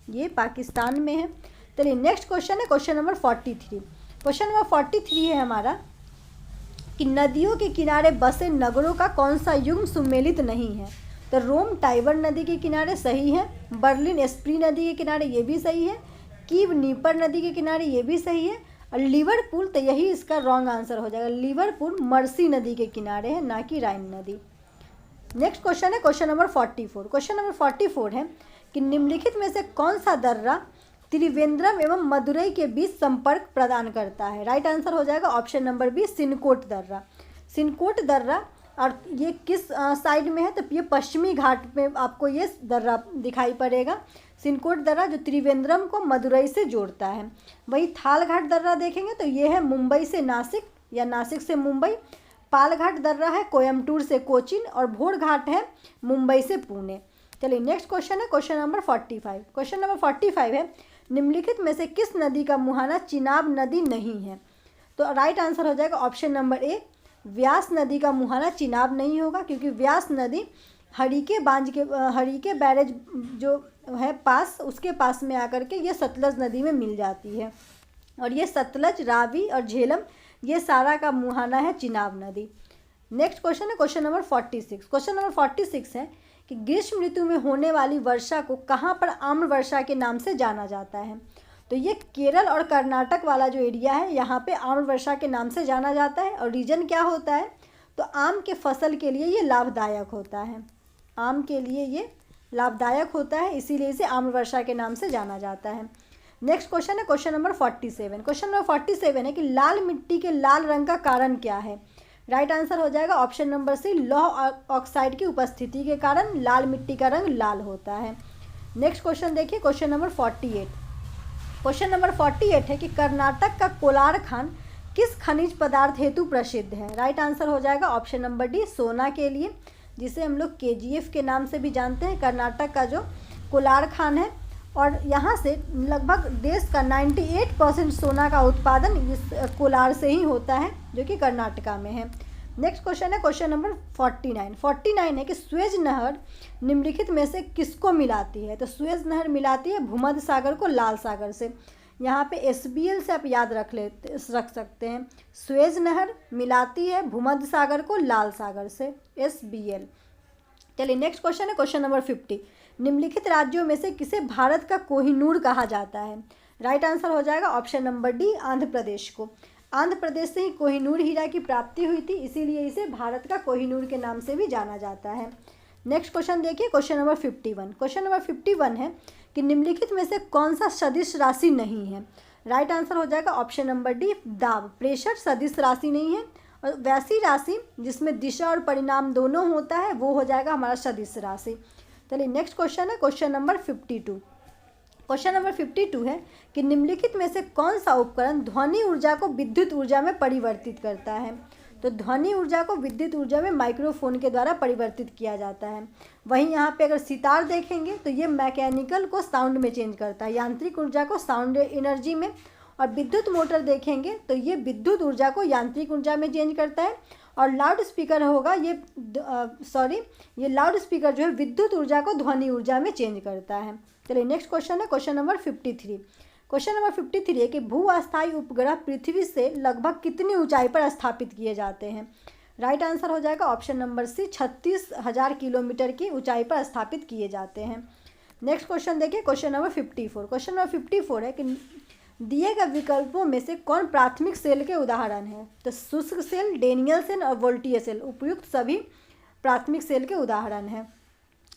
[SPEAKER 1] ये पाकिस्तान में है। चलिए नेक्स्ट क्वेश्चन है क्वेश्चन नंबर 43। क्वेश्चन नंबर 43 है हमारा कि नदियों के किनारे बसे नगरों का कौन सा युग्म सुमेलित नहीं है? तो रोम टाइबर नदी के किनारे सही है, बर्लिन स्प्री नदी के किनारे ये भी सही है, कीव नीपर नदी के किनारे ये भी सही है, और लिवरपूल, तो यही इसका रॉन्ग आंसर हो जाएगा। लिवरपूल मर्सी नदी के किनारे है, ना कि राइन नदी। नेक्स्ट क्वेश्चन है क्वेश्चन नंबर 44। क्वेश्चन नंबर 44 है कि निम्नलिखित में से कौन सा दर्रा त्रिवेंद्रम एवं मदुरई के बीच संपर्क प्रदान करता है? राइट आंसर हो जाएगा ऑप्शन नंबर बी, सिनकोट दर्रा। सिनकोट दर्रा, और ये किस साइड में है? तो ये पश्चिमी घाट में आपको ये दर्रा दिखाई पड़ेगा। सिनकोट दर्रा जो त्रिवेंद्रम को मदुरई से जोड़ता है। वही थालघाट दर्रा देखेंगे तो ये है मुंबई से नासिक या नासिक से मुंबई। पालघाट दर्रा है कोयम्बटूर से कोचीन। और भोर घाट है मुंबई से पुणे। चलिए नेक्स्ट क्वेश्चन है क्वेश्चन नंबर 45। क्वेश्चन नंबर 45 है निम्नलिखित में से किस नदी का मुहाना चिनाब नदी नहीं है? तो राइट आंसर हो जाएगा ऑप्शन नंबर ए, व्यास नदी का मुहाना चिनाब नहीं होगा, क्योंकि व्यास नदी हरिके बैरेज जो है पास, उसके पास में आकर के ये सतलज नदी में मिल जाती है। और ये सतलज, रावी और झेलम ये सारा का मुहाना है चिनाब नदी। नेक्स्ट क्वेश्चन है क्वेश्चन नंबर 46। क्वेश्चन नंबर 46 है कि ग्रीष्म ऋतु में होने वाली वर्षा को कहाँ पर आम्र वर्षा के नाम से जाना जाता है? तो ये केरल और कर्नाटक वाला जो एरिया है यहाँ पे आम्र वर्षा के नाम से जाना जाता है। और रीजन क्या होता है? तो आम के फसल के लिए ये लाभदायक होता है, आम के लिए ये लाभदायक होता है, इसीलिए इसे आम्र वर्षा के नाम से जाना जाता है। नेक्स्ट क्वेश्चन है क्वेश्चन नंबर 47। क्वेश्चन नंबर 47 है कि लाल मिट्टी के लाल रंग का कारण क्या है? राइट आंसर हो जाएगा ऑप्शन नंबर सी, लौह ऑक्साइड की उपस्थिति के कारण लाल मिट्टी का रंग लाल होता है। नेक्स्ट क्वेश्चन देखिए क्वेश्चन नंबर 48। क्वेश्चन नंबर 48 है कि कर्नाटक का कोलार खान किस खनिज पदार्थ हेतु प्रसिद्ध है? राइट आंसर हो जाएगा ऑप्शन नंबर डी, सोना के लिए, जिसे हम लोग KGF के नाम से भी जानते हैं। कर्नाटक का जो कोलार खान है, और यहाँ से लगभग देश का 98% सोना का उत्पादन इस कोलार से ही होता है, जो कि कर्नाटका में है। नेक्स्ट क्वेश्चन है क्वेश्चन नंबर 49। 49 है कि स्वेज नहर निम्नलिखित में से किसको मिलाती है? तो स्वेज नहर मिलाती है भूमध्य सागर को लाल सागर से। यहाँ पे SBL से आप याद रख सकते हैं। स्वेज नहर मिलाती है भूमध्य सागर को लाल सागर से, SBL। चलिए नेक्स्ट क्वेश्चन है क्वेश्चन नंबर 50। निम्नलिखित राज्यों में से किसे भारत का कोहिनूर कहा जाता है? राइट आंसर हो जाएगा option number D, Andhra Pradesh को। आंध्र प्रदेश से ही कोहिनूर हीरा की प्राप्ति हुई थी, इसीलिए इसे भारत का कोहिनूर के नाम से भी जाना जाता है। नेक्स्ट क्वेश्चन देखिए क्वेश्चन नंबर 51। क्वेश्चन नंबर 51 है कि निम्नलिखित में से कौन सा सदिश राशि नहीं है? राइट आंसर हो जाएगा ऑप्शन नंबर डी, दाब। प्रेशर सदिश राशि नहीं है, और वैसी राशि जिसमें दिशा और परिणाम दोनों होता है वो हो जाएगा हमारा सदिश राशि। चलिए नेक्स्ट क्वेश्चन है क्वेश्चन नंबर 52। क्वेश्चन नंबर 52 है कि निम्नलिखित में से कौन सा उपकरण ध्वनि ऊर्जा को विद्युत ऊर्जा में परिवर्तित करता है। तो ध्वनि ऊर्जा को विद्युत ऊर्जा में माइक्रोफोन के द्वारा परिवर्तित किया जाता है। वहीं यहाँ पे अगर सितार देखेंगे तो ये मैकेनिकल को साउंड में चेंज करता है, यांत्रिक ऊर्जा को साउंड एनर्जी में। और विद्युत मोटर देखेंगे तो ये विद्युत ऊर्जा को यांत्रिक ऊर्जा में चेंज करता है। और लाउड स्पीकर होगा ये लाउड स्पीकर जो है विद्युत ऊर्जा को ध्वनि ऊर्जा में चेंज करता है। चलिए नेक्स्ट क्वेश्चन है क्वेश्चन नंबर 53। क्वेश्चन नंबर 53 है कि भू अस्थायी उपग्रह पृथ्वी से लगभग कितनी ऊंचाई पर स्थापित किए जाते हैं। राइट आंसर हो जाएगा ऑप्शन नंबर सी, 36,000 किलोमीटर की ऊंचाई पर स्थापित किए जाते हैं। नेक्स्ट क्वेश्चन देखिए क्वेश्चन नंबर 54। क्वेश्चन नंबर 54 है कि दिए गए विकल्पों में से कौन प्राथमिक सेल के उदाहरण है। तो शुष्क सेल, डेनियल सेल और वोल्टीय सेल उपयुक्त सभी प्राथमिक सेल के उदाहरण हैं।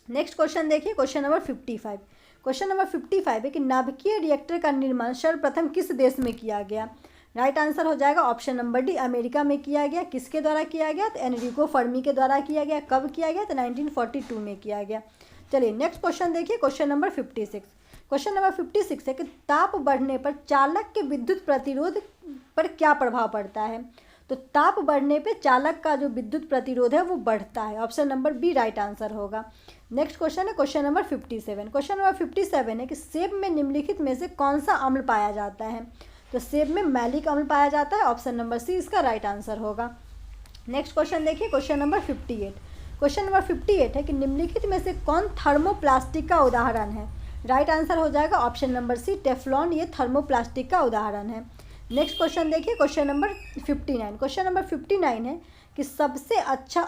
[SPEAKER 1] नेक्स्ट क्वेश्चन देखिए क्वेश्चन नंबर 55। क्वेश्चन नंबर 55 है कि नाभिकीय रिएक्टर का निर्माण सर्वप्रथम किस देश में किया गया। राइट आंसर हो जाएगा ऑप्शन नंबर डी, अमेरिका में किया गया। किसके द्वारा किया गया। तो एनरिको फर्मी के द्वारा किया गया। कब किया गया। तो 1942 में किया गया। चलिए नेक्स्ट क्वेश्चन देखिए क्वेश्चन नंबर 56। क्वेश्चन नंबर 56 है कि ताप बढ़ने पर चालक के विद्युत प्रतिरोध पर क्या प्रभाव पड़ता है। तो ताप बढ़ने पे चालक का जो विद्युत प्रतिरोध है वो बढ़ता है। Option number B right answer होगा। नेक्स्ट क्वेश्चन है क्वेश्चन नंबर 57। क्वेश्चन नंबर 57 है कि सेब में निम्नलिखित में से कौन सा अम्ल पाया जाता है। तो सेब में मैलिक अम्ल पाया जाता है। ऑप्शन नंबर सी इसका राइट आंसर होगा। नेक्स्ट क्वेश्चन देखिए क्वेश्चन नंबर 58। क्वेश्चन नंबर 58 है कि निम्नलिखित में से कौन थर्मोप्लास्टिक का उदाहरण है। राइट आंसर हो जाएगा ऑप्शन नंबर सी, टेफ्लॉन। ये थर्मोप्लास्टिक का उदाहरण है। नेक्स्ट क्वेश्चन देखिए क्वेश्चन नंबर 59। क्वेश्चन नंबर 59 है कि सबसे अच्छा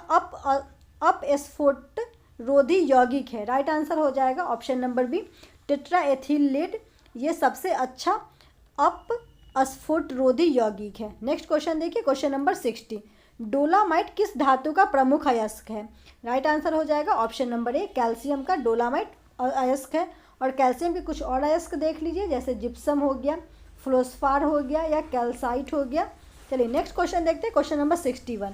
[SPEAKER 1] अपस्फोट रोधी यौगिक है। राइट आंसर हो जाएगा option number B, tetraethyl lead. ये सबसे अच्छा अपस्फोट रोधी यौगिक है। नेक्स्ट क्वेश्चन देखिए क्वेश्चन नंबर 60। डोलामाइट किस धातु का प्रमुख अयस्क है। राइट आंसर हो जाएगा ऑप्शन नंबर ए, कैल्शियम का डोलामाइट अयस्क है। और कैल्शियम के कुछ और अयस्क देख लीजिए, जैसे जिप्सम हो गया, फ्लोस्फार हो गया या कैल्साइट हो गया। चलिए नेक्स्ट क्वेश्चन देखते हैं क्वेश्चन नंबर 61।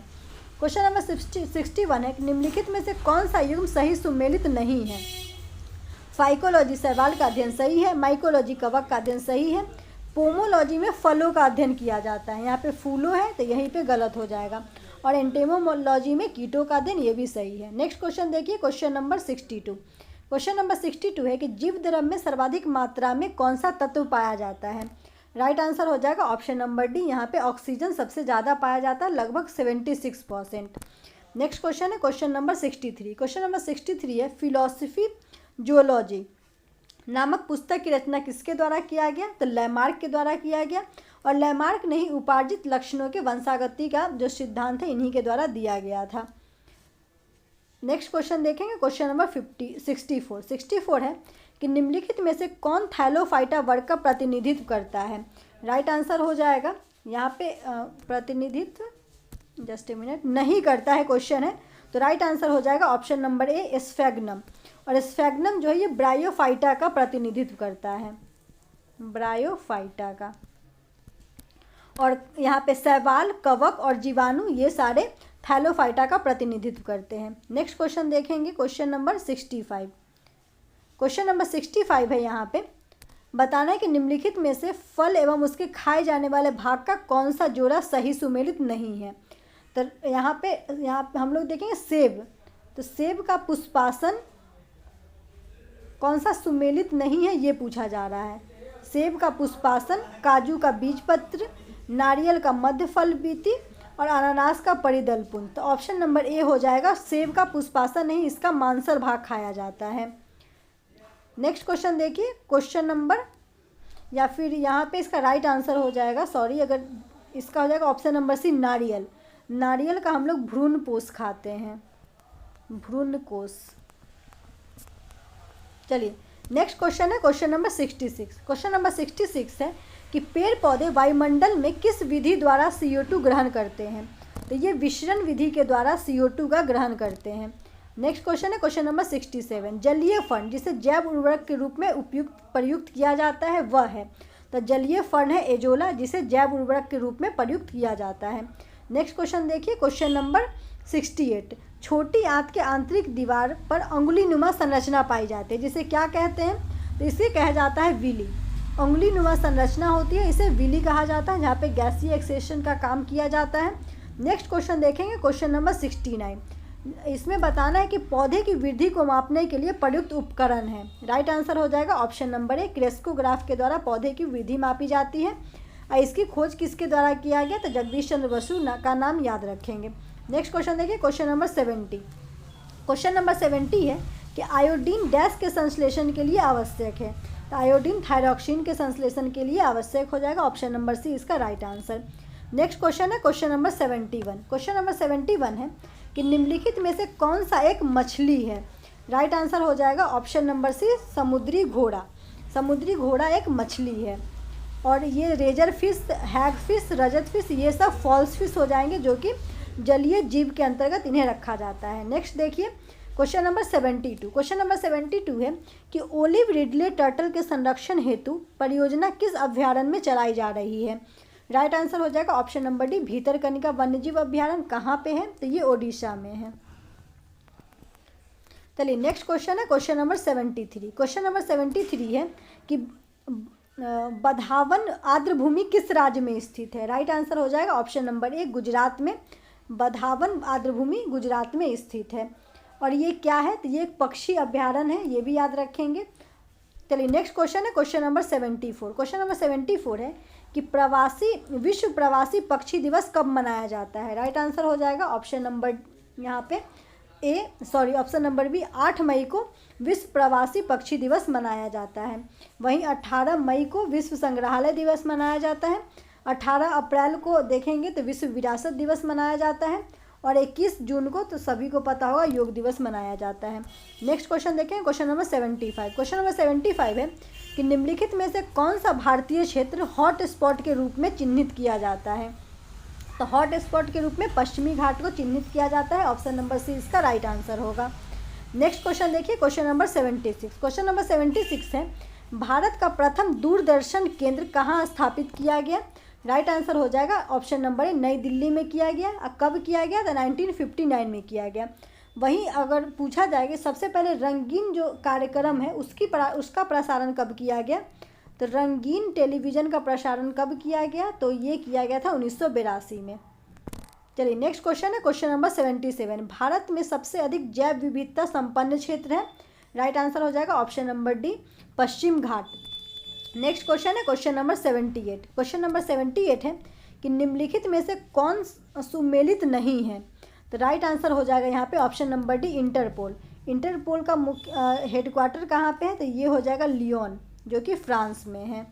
[SPEAKER 1] क्वेश्चन नंबर 61 है कि निम्नलिखित में से कौन सा युग्म सही सुमेलित नहीं है। फाइकोलॉजी शैवाल का अध्ययन सही है। माइकोलॉजी कवक का अध्ययन सही है। पोमोलॉजी में फलों का अध्ययन किया जाता है। यहाँ पे फूलों है तो यहीं पे गलत हो जाएगा। और एंटेमोलॉजी में कीटों का अध्ययन ये भी सही है। नेक्स्ट क्वेश्चन देखिए क्वेश्चन नंबर 62। क्वेश्चन नंबर 62 है कि जीव द्रव्य में सर्वाधिक मात्रा में कौन सा तत्व पाया जाता है। राइट आंसर हो जाएगा ऑप्शन नंबर डी, यहाँ पे ऑक्सीजन सबसे ज़्यादा पाया जाता है, लगभग 76%। नेक्स्ट क्वेश्चन है क्वेश्चन नंबर 63। क्वेश्चन नंबर 63 है फिलॉसफी जूलॉजी नामक पुस्तक की रचना किसके द्वारा किया गया। तो लैमार्क के द्वारा किया गया। और लैमार्क ने ही उपार्जित लक्षणों के वंशागति का जो सिद्धांत है इन्हीं के द्वारा दिया गया था। नेक्स्ट क्वेश्चन देखेंगे क्वेश्चन नंबर 64 है कि निम्नलिखित में से कौन थैलोफाइटा वर्ग का प्रतिनिधित्व करता है। राइट आंसर हो जाएगा यहाँ पे प्रतिनिधित्व जस्ट ए मिनट नहीं करता है क्वेश्चन है। तो राइट आंसर हो जाएगा ऑप्शन नंबर ए, स्फैग्नम। और स्फैग्नम जो है ये ब्रायोफाइटा का प्रतिनिधित्व करता है, ब्रायोफाइटा का। और यहाँ पे शैवाल, कवक और जीवाणु ये सारे थैलोफाइटा का प्रतिनिधित्व करते हैं। नेक्स्ट क्वेश्चन देखेंगे क्वेश्चन नंबर 65। क्वेश्चन नंबर 65 है यहाँ पे बताना है कि निम्नलिखित में से फल एवं उसके खाए जाने वाले भाग का कौन सा जोड़ा सही सुमेलित नहीं है। तो यहाँ पे हम लोग देखेंगे सेब। तो सेब का पुष्पासन कौन सा सुमेलित नहीं है ये पूछा जा रहा है। सेब का पुष्पासन, काजू का बीज पत्र, नारियल का मध्य फल बीती और अनानास का परिदल पुंज। तो ऑप्शन नंबर ए हो जाएगा, सेब का पुष्पासन नहीं, इसका मांसल भाग खाया जाता है। नेक्स्ट क्वेश्चन देखिए क्वेश्चन नंबर, या फिर यहाँ पे इसका राइट आंसर हो जाएगा, अगर इसका हो जाएगा ऑप्शन नंबर सी, नारियल। नारियल का हम लोग भ्रूण कोष खाते हैं, भ्रूण कोष। चलिए नेक्स्ट क्वेश्चन है क्वेश्चन नंबर 66। क्वेश्चन नंबर 66 है कि पेड़ पौधे वायुमंडल में किस विधि द्वारा CO2 ग्रहण करते हैं। तो ये विसरण विधि के द्वारा CO2 का ग्रहण करते हैं। नेक्स्ट क्वेश्चन है क्वेश्चन नंबर 67। जलीय फंड जिसे जैव उर्वरक के रूप में प्रयुक्त किया जाता है वह है। तो जलीय फर्न है एजोला, जिसे जैव उर्वरक के रूप में प्रयुक्त किया जाता है। नेक्स्ट क्वेश्चन देखिए, क्वेश्चन नंबर 68। छोटी आंत के आंतरिक दीवार पर अंगुलीनुमा संरचना पाई जाती है, जिसे क्या कहते हैं? तो इसे कहा जाता है विली। अंगुलीनुमा संरचना होती है, इसे विली कहा जाता है, जहाँ पे गैसीय एक्सेशन का काम किया जाता है। नेक्स्ट क्वेश्चन देखेंगे, क्वेश्चन नंबर 69। इसमें बताना है कि पौधे की वृद्धि को मापने के लिए प्रयुक्त उपकरण है। राइट आंसर हो जाएगा ऑप्शन नंबर ए, क्रेस्कोग्राफ के द्वारा पौधे की वृद्धि मापी जाती है। और इसकी खोज किसके द्वारा किया गया? तो जगदीश चंद्र बसु का नाम याद रखेंगे। नेक्स्ट क्वेश्चन देखिए, क्वेश्चन नंबर 70। क्वेश्चन नंबर 70 है कि आयोडीन डैश के संश्लेषण के लिए आवश्यक है। तो आयोडीन थायरॉक्सिन के संश्लेषण के लिए आवश्यक हो जाएगा, ऑप्शन नंबर सी इसका राइट आंसर। नेक्स्ट क्वेश्चन है क्वेश्चन नंबर 71। क्वेश्चन नंबर 71 है कि निम्नलिखित में से कौन सा एक मछली है? राइट आंसर हो जाएगा ऑप्शन नंबर सी समुद्री घोड़ा। समुद्री घोड़ा एक मछली है। और ये रेजर फिश, हैग फिश, रजत फिश, ये सब फॉल्स फिश हो जाएंगे, जो कि जलीय जीव के अंतर्गत इन्हें रखा जाता है। नेक्स्ट देखिए, क्वेश्चन नंबर 72। क्वेश्चन नंबर 72 है कि ओलिव रिडले टर्टल के संरक्षण हेतु परियोजना किस अभ्यारण्य में चलाई जा रही है? राइट आंसर हो जाएगा ऑप्शन नंबर डी भीतरकनिका वन्यजीव अभ्यारण्य। कहाँ पे है? तो ये ओडिशा में है। चलिए नेक्स्ट क्वेश्चन है क्वेश्चन नंबर 73। क्वेश्चन नंबर 73 है कि बधावन आर्द्रभूमि किस राज्य में स्थित है? राइट आंसर हो जाएगा ऑप्शन नंबर ए गुजरात में। बधावन आर्द्रभूमि गुजरात में स्थित है। और ये क्या है? तो ये एक पक्षी अभ्यारण्य है, ये भी याद रखेंगे। चलिए नेक्स्ट क्वेश्चन है क्वेश्चन नंबर 74। क्वेश्चन नंबर 74 है कि विश्व प्रवासी पक्षी दिवस कब मनाया जाता है? राइट आंसर हो जाएगा ऑप्शन नंबर यहाँ पे ऑप्शन नंबर बी 8 मई को विश्व प्रवासी पक्षी दिवस मनाया जाता है। वहीं 18 मई को विश्व संग्रहालय दिवस मनाया जाता है। 18 अप्रैल को देखेंगे तो विश्व विरासत दिवस मनाया जाता है। और 21 जून को तो सभी को पता होगा योग दिवस मनाया जाता है। नेक्स्ट क्वेश्चन देखें क्वेश्चन नंबर 75। क्वेश्चन नंबर 75 है कि निम्नलिखित में से कौन सा भारतीय क्षेत्र हॉट स्पॉट के रूप में चिन्हित किया जाता है? तो हॉट स्पॉट के रूप में पश्चिमी घाट को चिन्हित किया जाता है, ऑप्शन नंबर सी इसका राइट आंसर होगा। नेक्स्ट क्वेश्चन देखिए क्वेश्चन नंबर 76। क्वेश्चन नंबर 76 है भारत का प्रथम दूरदर्शन केंद्र कहाँ स्थापित किया गया? राइट आंसर हो जाएगा ऑप्शन नंबर ए नई दिल्ली में किया गया। कब किया गया? तो 1959 में किया गया। वहीं अगर पूछा जाए कि सबसे पहले रंगीन जो कार्यक्रम है उसका प्रसारण कब किया गया? तो रंगीन टेलीविज़न का प्रसारण कब किया गया? तो ये किया गया था 1982 में। चलिए नेक्स्ट क्वेश्चन है क्वेश्चन नंबर 77। भारत में सबसे अधिक जैव विविधता संपन्न क्षेत्र है? राइट आंसर हो जाएगा ऑप्शन नंबर डी पश्चिम घाट। नेक्स्ट क्वेश्चन है क्वेश्चन नंबर 78। क्वेश्चन नंबर 78 है कि निम्नलिखित में से कौन सुमेलित नहीं है? तो राइट आंसर हो जाएगा यहाँ पे option number D Interpol. Interpol का मुख्य हेडक्वार्टर कहाँ पे है? तो ये हो जाएगा लियोन, जो कि फ्रांस में है।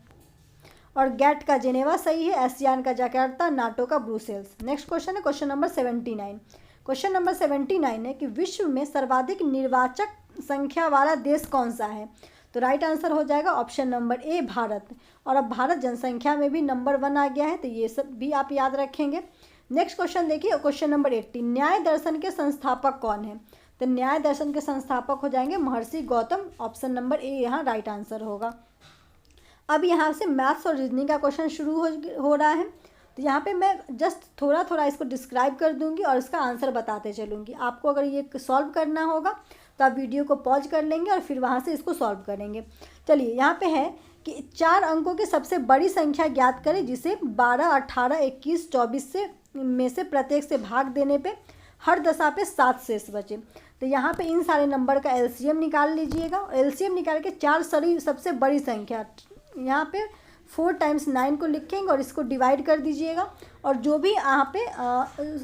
[SPEAKER 1] और गैट का जेनेवा सही है, एशियान का जकार्ता, नाटो का ब्रुसेल्स। नेक्स्ट क्वेश्चन है क्वेश्चन नंबर 79। क्वेश्चन नंबर 79 है कि विश्व में सर्वाधिक निर्वाचक संख्या वाला देश कौन सा है? तो राइट आंसर हो जाएगा ऑप्शन नंबर ए भारत। और अब भारत जनसंख्या में भी नंबर 1 आ गया है, तो ये सब भी आप याद रखेंगे। नेक्स्ट क्वेश्चन देखिए क्वेश्चन नंबर 80। न्याय दर्शन के संस्थापक कौन है? तो न्याय दर्शन के संस्थापक हो जाएंगे महर्षि गौतम, ऑप्शन नंबर ए यहाँ राइट आंसर होगा। अब यहाँ से मैथ्स और रीजनिंग का क्वेश्चन शुरू हो रहा है। तो यहाँ पे मैं जस्ट थोड़ा थोड़ा इसको डिस्क्राइब कर दूंगी और इसका आंसर बताते चलूँगी। आपको अगर ये सॉल्व करना होगा तो आप वीडियो को पॉज कर लेंगे और फिर वहाँ से इसको सॉल्व करेंगे। चलिए यहाँ पे है कि 4 अंकों की सबसे बड़ी संख्या ज्ञात करें जिसे 12, 18, 21, 24 में से प्रत्येक से भाग देने पे हर दशा पे 7 शेष बचे। तो यहाँ पे इन सारे नंबर का एलसीएम निकाल लीजिएगा। और एलसीएम निकाल के 4 सबसे बड़ी संख्या यहाँ पे 4 टाइम्स 9 को लिखेंगे और इसको डिवाइड कर दीजिएगा। और जो भी यहाँ पे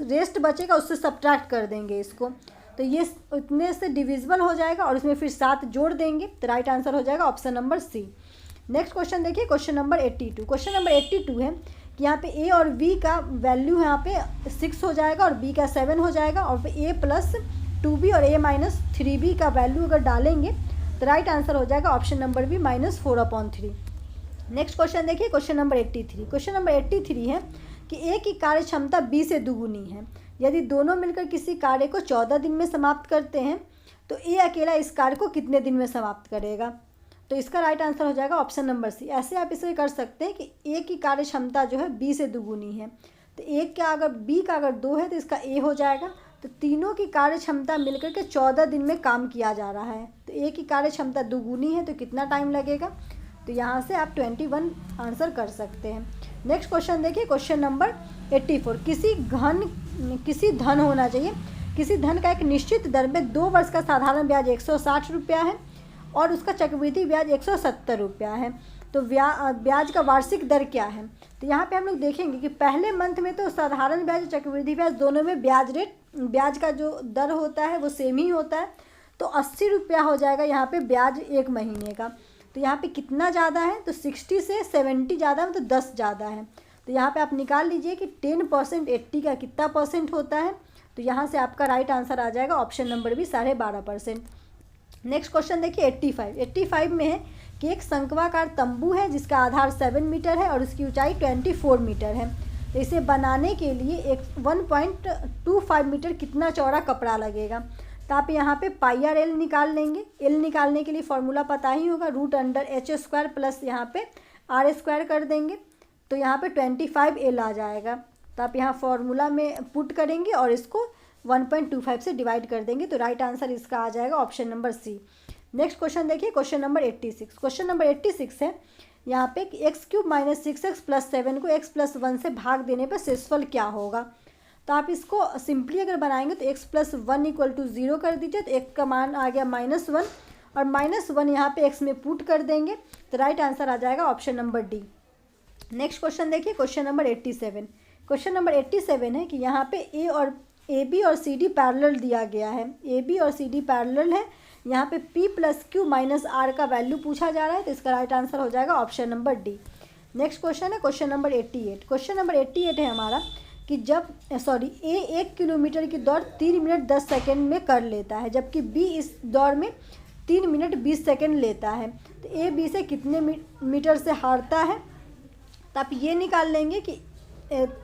[SPEAKER 1] रेस्ट बचेगा उससे सब्ट्रैक्ट कर देंगे इसको, तो ये इतने से डिविजिबल हो जाएगा और उसमें फिर 7 जोड़ देंगे। तो राइट आंसर हो जाएगा option number C. Next question देखिए क्वेश्चन नंबर 82। क्वेश्चन नंबर 82 है कि यहाँ पे ए और बी का वैल्यू यहाँ पे 6 हो जाएगा और बी का 7 हो जाएगा। और ए प्लस 2b और a माइनस 3b का वैल्यू अगर डालेंगे तो राइट आंसर हो जाएगा option number B -4/3। Next question देखिए क्वेश्चन नंबर 83। क्वेश्चन नंबर 83 है कि ए की कार्य क्षमता बी से दुगुनी है। यदि दोनों मिलकर किसी कार्य को 14 दिन में समाप्त करते हैं तो ए अकेला इस कार्य को कितने दिन में समाप्त करेगा? तो इसका राइट आंसर हो जाएगा ऑप्शन नंबर सी। ऐसे आप इसे कर सकते हैं कि ए की कार्य क्षमता जो है बी से दुगुनी है, तो एक का अगर बी का अगर 2 है तो इसका ए हो जाएगा। तो तीनों की कार्य क्षमता मिलकर के 14 दिन में काम किया जा रहा है, तो ए की कार्य क्षमता दुगुनी है तो कितना टाइम लगेगा, तो यहाँ से आप 21 आंसर कर सकते हैं। नेक्स्ट क्वेश्चन देखिए, क्वेश्चन नंबर 84। किसी धन होना चाहिए, किसी धन का एक निश्चित दर में 2 वर्ष का साधारण ब्याज 160 रुपया है और उसका चक्रवृद्धि ब्याज 170 रुपया है, तो ब्याज का वार्षिक दर क्या है। तो यहाँ पे हम लोग देखेंगे कि पहले मंथ में तो साधारण ब्याज और चक्रवृद्धि ब्याज दोनों में ब्याज का जो दर होता है वो सेम ही होता है, तो 80 रुपया हो जाएगा यहाँ पे ब्याज 1 महीने का। तो यहाँ पे कितना ज़्यादा है, तो 60 से 70 ज़्यादा है, तो 10 ज़्यादा है। तो यहाँ पे आप निकाल लीजिए कि 10% 80 का कितना परसेंट होता है, तो यहाँ से आपका राइट आंसर आ जाएगा ऑप्शन नंबर भी 12.5%। नेक्स्ट क्वेश्चन देखिए 85 में है कि एक शंक्वाकार तंबू है जिसका आधार 7 मीटर है और उसकी ऊंचाई 24 मीटर है, तो इसे बनाने के लिए एक 1.25 मीटर कितना चौड़ा कपड़ा लगेगा। तो आप यहाँ पे पाई आर एल निकाल लेंगे। एल निकालने के लिए फॉर्मूला पता ही होगा, √h² प्लस यहाँ पे r² कर देंगे, तो यहाँ पे 25 एल आ जाएगा। तो आप यहाँ फॉर्मूला में पुट करेंगे और इसको 1.25 से डिवाइड कर देंगे, तो राइट आंसर इसका आ जाएगा option number C. Next question देखिए, क्वेश्चन नंबर 86। क्वेश्चन नंबर 86 है यहाँ पे x³ - 6x + 7 को x + 1 से भाग देने पर शेषफल क्या होगा। तो आप इसको सिंपली अगर बनाएंगे तो x + 1 = 0 कर दीजिए, तो x का मान आ गया -1 और -1 यहाँ पे x में पुट कर देंगे, तो राइट आंसर आ जाएगा option number D. Next question देखिए, क्वेश्चन नंबर 87। क्वेश्चन नंबर 87 है कि यहाँ पे ए बी और सी डी पैरेलल दिया गया है, ए बी और सी डी पैरेलल है, यहाँ पे P + Q - R का वैल्यू पूछा जा रहा है, तो इसका राइट आंसर हो जाएगा option number D. Next question है क्वेश्चन नंबर 88। क्वेश्चन नंबर 88 है हमारा कि ए 1 किलोमीटर की दौड़ 3 मिनट 10 सेकेंड में कर लेता है, जबकि बी इस दौड़ में 3 मिनट 20 सेकेंड लेता है, तो ए बी से कितने मीटर से हारता है। तो आप ये निकाल लेंगे कि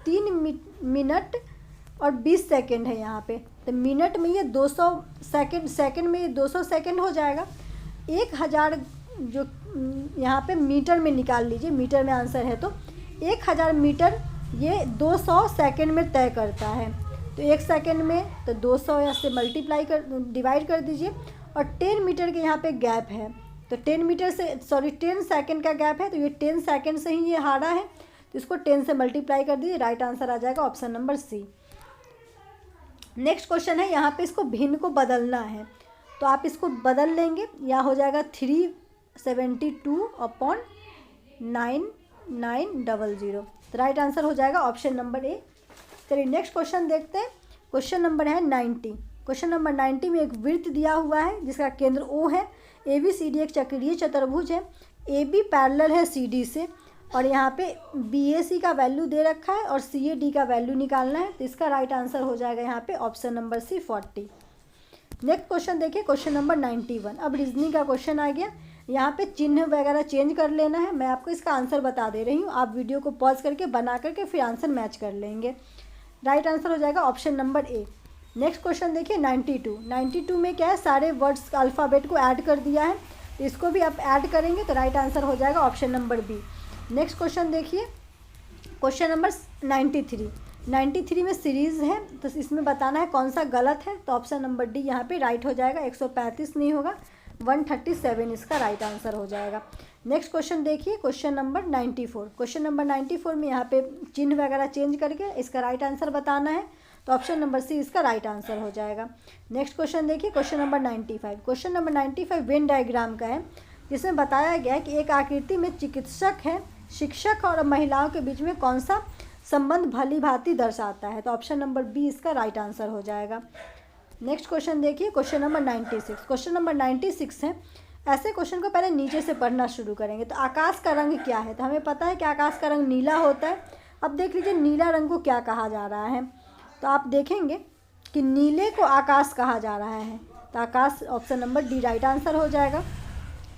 [SPEAKER 1] 3 मिनट और 20 सेकेंड है यहाँ पे, तो मिनट में ये 200 सेकेंड, सेकेंड में ये 200 सेकेंड हो जाएगा। 1000 जो यहाँ पे मीटर में निकाल लीजिए, मीटर में आंसर है, तो 1000 मीटर ये 200 सेकेंड में तय करता है, तो 1 सेकेंड में तो 200 से डिवाइड कर दीजिए, और 10 मीटर के यहाँ पे गैप है, तो 10 सेकेंड का गैप है, तो ये 10 सेकेंड से ही ये हारा है, तो इसको 10 से मल्टीप्लाई कर दीजिए, राइट आंसर आ जाएगा option number C. Next question है यहाँ पे इसको भिन्न को बदलना है, तो आप इसको बदल लेंगे, या हो जाएगा 372/9900, तो राइट आंसर हो जाएगा ऑप्शन नंबर ए। चलिए नेक्स्ट क्वेश्चन देखते हैं। क्वेश्चन नंबर है 90। क्वेश्चन नंबर 90 में एक वृत्त दिया हुआ है जिसका केंद्र ओ है, ए बी सी डी एक चक्रीय चतुर्भुज है, ए बी पैरेलल है सी डी से, और यहाँ पे BAC का वैल्यू दे रखा है और CAD का वैल्यू निकालना है, तो इसका राइट आंसर हो जाएगा यहाँ पे option number C 40। Next question देखिए, क्वेश्चन नंबर 91। अब रीजनिंग का क्वेश्चन आ गया, यहाँ पे चिन्ह वगैरह चेंज कर लेना है, मैं आपको इसका आंसर बता दे रही हूँ, आप वीडियो को पॉज करके बना करके फिर आंसर मैच कर लेंगे। राइट आंसर हो जाएगा option number A. Next question देखिए 92 में क्या है, सारे वर्ड्स का अल्फ़ाबेट को ऐड कर दिया है, तो इसको भी आप ऐड करेंगे तो राइट आंसर हो जाएगा option number B. Next question देखिए, क्वेश्चन नंबर 93 में सीरीज़ है, तो इसमें बताना है कौन सा गलत है, तो ऑप्शन नंबर डी यहाँ पे राइट हो जाएगा। 135 नहीं होगा, 137 इसका राइट आंसर हो जाएगा। नेक्स्ट क्वेश्चन देखिए, क्वेश्चन नंबर 94। क्वेश्चन नंबर 94 में यहाँ पे चिन्ह वगैरह चेंज करके इसका राइट आंसर बताना है, तो ऑप्शन नंबर सी इसका राइट आंसर हो जाएगा। नेक्स्ट क्वेश्चन देखिए, question number 95। Question number 95 Venn diagram का है, जिसमें बताया गया है कि एक आकृति में चिकित्सक है, शिक्षक और महिलाओं के बीच में कौन सा संबंध भली भांति दर्शाता है, तो ऑप्शन नंबर बी इसका राइट आंसर हो जाएगा। नेक्स्ट क्वेश्चन देखिए, क्वेश्चन नंबर 96। क्वेश्चन नंबर 96 है, ऐसे क्वेश्चन को पहले नीचे से पढ़ना शुरू करेंगे। तो आकाश का रंग क्या है, तो हमें पता है कि आकाश का रंग नीला होता है। अब देख लीजिए नीला रंग को क्या कहा जा रहा है, तो आप देखेंगे कि नीले को आकाश कहा जा रहा है, तो Akash option number D right answer हो जाएगा।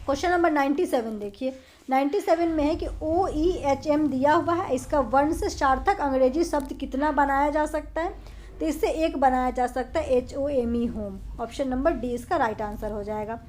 [SPEAKER 1] क्वेश्चन नंबर 97 देखिए, 97 में है कि OEHM दिया हुआ है, इसका वर्ण से सार्थक अंग्रेजी शब्द कितना बनाया जा सकता है, तो इससे एक बनाया जा सकता है HOME home, option number D इसका राइट आंसर हो जाएगा।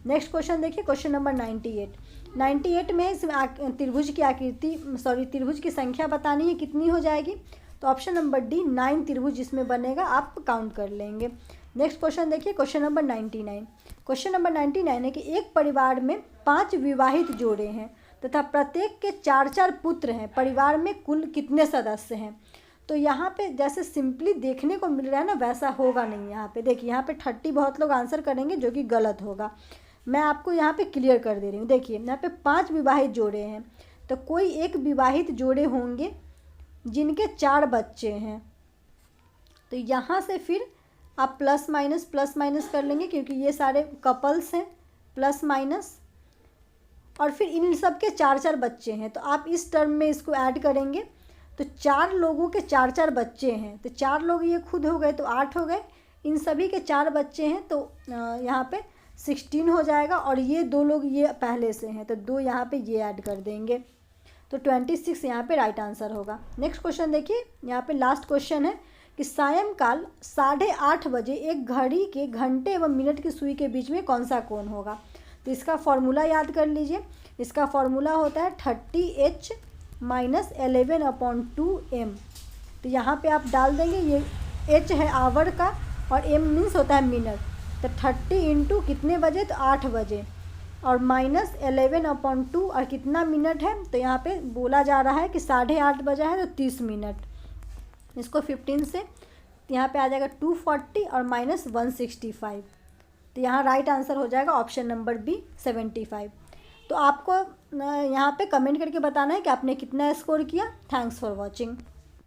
[SPEAKER 1] नेक्स्ट क्वेश्चन देखिए, क्वेश्चन नंबर 98। 98 में इसमें त्रिभुज की आकृति त्रिभुज की संख्या बतानी है, कितनी हो जाएगी। तो ऑप्शन नंबर डी 9 त्रिभुज इसमें बनेगा, आप काउंट कर लेंगे। नेक्स्ट क्वेश्चन देखिए, क्वेश्चन नंबर 99। क्वेश्चन नंबर 99 है कि एक परिवार में 5 विवाहित जोड़े हैं तथा प्रत्येक के 4-4 पुत्र हैं, परिवार में कुल कितने सदस्य हैं। तो यहाँ पे जैसे सिंपली देखने को मिल रहा है ना, वैसा होगा नहीं। यहाँ पे देखिए, यहाँ पे 30 बहुत लोग आंसर करेंगे जो कि गलत होगा। मैं आपको यहाँ पे क्लियर कर दे रही हूँ। देखिए यहाँ पे 5 विवाहित जोड़े हैं, तो कोई एक विवाहित जोड़े होंगे जिनके 4 बच्चे हैं। तो यहाँ से फिर आप प्लस माइनस कर लेंगे, क्योंकि ये सारे कपल्स हैं, प्लस माइनस, और फिर इन सब के 4-4 बच्चे हैं। तो आप इस टर्म में इसको ऐड करेंगे, तो 4 लोगों के 4-4 बच्चे हैं, तो 4 लोग ये खुद हो गए तो 8 हो गए, इन सभी के 4 बच्चे हैं, तो यहाँ पे 16 हो जाएगा। और ये 2 लोग ये पहले से हैं, तो 2 यहाँ पे ये ऐड कर देंगे, तो 26 यहाँ पे राइट आंसर होगा। नेक्स्ट क्वेश्चन देखिए, यहाँ पे लास्ट क्वेश्चन है कि सायंकाल 8:30 बजे एक घड़ी के घंटे एवं मिनट की सुई के बीच में कौन सा कोण होगा। तो इसका फॉर्मूला याद कर लीजिए। इसका फॉर्मूला होता है 30h - 11/2m। तो यहाँ पे आप डाल देंगे, ये h है आवर का और m मीन्स होता है मिनट। तो 30 इंटू कितने बजे, तो 8 बजे, और माइनस 11/2 और कितना मिनट है। तो यहाँ पे बोला जा रहा है कि 8:30 बजा है, तो 30 मिनट। इसको 15 से यहाँ पे आ जाएगा 240 और माइनस 165। तो यहाँ राइट आंसर हो जाएगा ऑप्शन नंबर बी 75। तो आपको यहाँ पे कमेंट करके बताना है कि आपने कितना स्कोर किया। Thanks for watching.